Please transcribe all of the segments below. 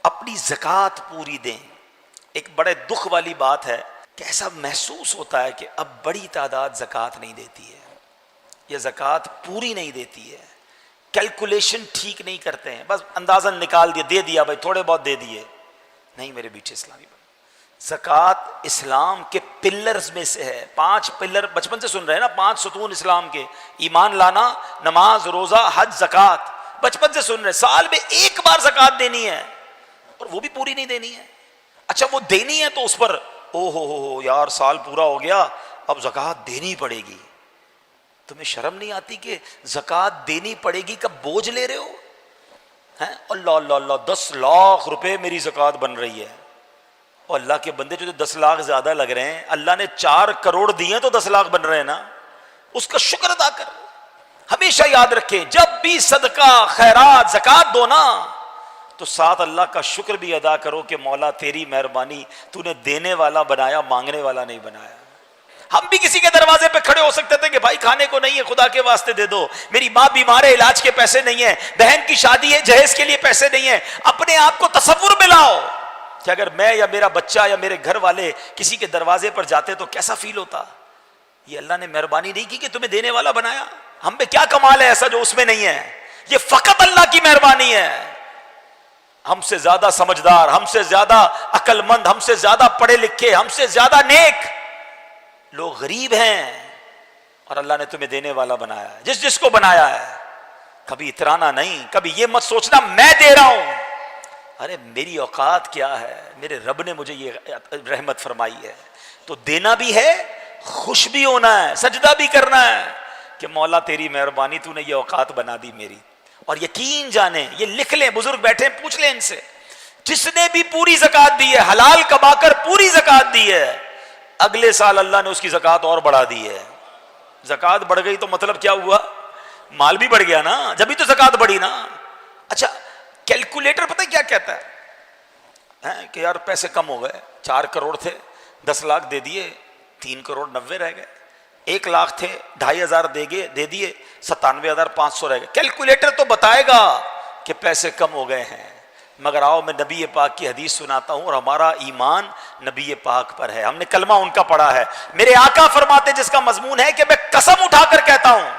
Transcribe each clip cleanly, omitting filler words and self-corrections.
اپنی زکوٰۃ پوری دیں. ایک بڑے دکھ والی بات ہے کہ ایسا محسوس ہوتا ہے کہ اب بڑی تعداد زکوٰۃ نہیں دیتی ہے یا زکوٰۃ پوری نہیں دیتی ہے, کیلکولیشن ٹھیک نہیں کرتے ہیں, بس اندازن نکال دیا, دے دیا بھائی, تھوڑے بہت دے دیے. نہیں میرے بیٹے اسلامی بھائی, زکوٰۃ اسلام کے پلرز میں سے ہے. 5 پلر بچپن سے سن رہے ہیں نا, 5 ستون اسلام کے, ایمان لانا, نماز, روزہ, حج, زکوٰۃ, بچپن سے سن رہے. سال میں ایک بار زکوٰۃ دینی ہے اور وہ بھی پوری نہیں دینی ہے. اچھا وہ دینی ہے تو اس پر او ہو یار سال پورا ہو گیا اب زکوٰۃ دینی پڑے گی. تمہیں شرم نہیں آتی کہ زکوٰۃ دینی پڑے گی کا بوجھ لے رہے ہو؟ اللہ اللہ اللہ, 10 لاکھ روپے میری زکوٰۃ بن رہی ہے. اور اللہ کے بندے جو 10 لاکھ زیادہ لگ رہے ہیں, اللہ نے 4 کروڑ دیے تو 10 لاکھ بن رہے ہیں نا, اس کا شکر ادا کر. ہمیشہ یاد رکھیں جب بھی صدقہ خیرات زکوٰۃ دو نا تو ساتھ اللہ کا شکر بھی ادا کرو کہ مولا تیری مہربانی, تو نے دینے والا بنایا, مانگنے والا نہیں بنایا. ہم بھی کسی کے دروازے پہ کھڑے ہو سکتے تھے کہ بھائی کھانے کو نہیں ہے, خدا کے واسطے دے دو, میری ماں بیمار ہے, علاج کے پیسے نہیں ہیں, بہن کی شادی ہے, جہیز کے لیے پیسے نہیں ہیں. اپنے آپ کو تصور میں لاؤ کہ اگر میں یا میرا بچہ یا میرے گھر والے کسی کے دروازے پر جاتے تو کیسا فیل ہوتا. یہ اللہ نے مہربانی نہیں کی کہ تمہیں دینے والا بنایا. ہم پہ کیا کمال ہے ایسا جو اس میں نہیں ہے؟ یہ فقط اللہ کی مہربانی ہے. ہم سے زیادہ سمجھدار, ہم سے زیادہ عقل مند, ہم سے زیادہ پڑھے لکھے, ہم سے زیادہ نیک لوگ غریب ہیں اور اللہ نے تمہیں دینے والا بنایا ہے. جس کو بنایا ہے کبھی اترانا نہیں, کبھی یہ مت سوچنا میں دے رہا ہوں, ارے میری اوقات کیا ہے, میرے رب نے مجھے یہ رحمت فرمائی ہے تو دینا بھی ہے, خوش بھی ہونا ہے, سجدہ بھی کرنا ہے کہ مولا تیری مہربانی, تو نے یہ اوقات بنا دی میری. اور یقین جانیں, یہ لکھ لیں, بزرگ بیٹھے پوچھ لیں ان سے, جس نے بھی پوری زکوٰۃ دی ہے, حلال کما کر پوری زکوٰۃ دی ہے, اگلے سال اللہ نے اس کی زکوٰۃ اور بڑھا دی ہے. زکوٰۃ بڑھ گئی تو مطلب کیا ہوا؟ مال بھی بڑھ گیا نا, جبھی تو زکوٰۃ بڑھی نا. اچھا کیلکولیٹر پتہ کیا کہتا ہے کہ یار پیسے کم ہو گئے, 4 کروڑ تھے, 10 لاکھ دے دیے, 3 کروڑ 90 رہ گئے, 1 لاکھ تھے, 2,500 دے دیے, 97,500 رہ گئے. کیلکولیٹر تو بتائے گا کہ پیسے کم ہو گئے ہیں, مگر آؤ میں نبی پاک کی حدیث سناتا ہوں اور ہمارا ایمان نبی پاک پر ہے, ہم نے کلمہ ان کا پڑھا ہے. میرے آقا فرماتے جس کا مضمون ہے کہ میں قسم اٹھا کر کہتا ہوں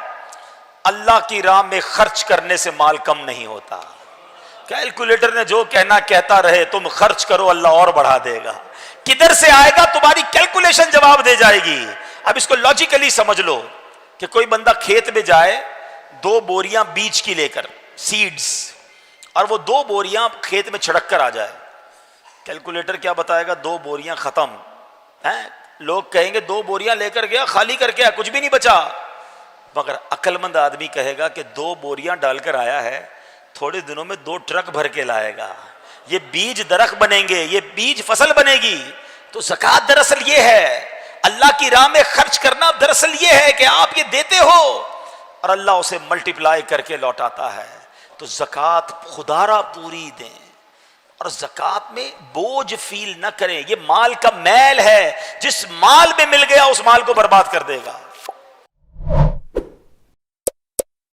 اللہ کی راہ میں خرچ کرنے سے مال کم نہیں ہوتا. کیلکولیٹر نے جو کہنا کہتا رہے, تم خرچ کرو اللہ اور بڑھا دے گا. کدھر سے آئے گا تمہاری کیلکولیشن جواب دے جائے گی. اب اس کو لاجیکلی سمجھ لو کہ کوئی بندہ کھیت میں جائے 2 بوریاں بیج کی لے کر, سیڈز, اور وہ 2 بوریاں کھیت میں چھڑک کر آ جائے, کیلکولیٹر کیا بتائے گا؟ 2 بوریاں ختم ہیں. لوگ کہیں گے 2 بوریاں لے کر گیا, خالی کر کے کچھ بھی نہیں بچا. مگر عقل مند آدمی کہے گا کہ 2 بوریاں ڈال کر آیا ہے, تھوڑے دنوں میں 2 ٹرک بھر کے لائے گا. یہ بیج درخت بنیں گے, یہ بیج فصل بنے گی. تو زکوٰۃ دراصل یہ ہے, اللہ کی راہ میں خرچ کرنا دراصل یہ ہے کہ آپ یہ دیتے ہو اور اللہ اسے ملٹیپلائی کر کے لوٹاتا ہے. تو زکوٰۃ خدا را پوری دیں اور زکوٰۃ میں بوجھ فیل نہ کریں. یہ مال کا میل ہے, جس مال میں مل گیا اس مال کو برباد کر دے گا.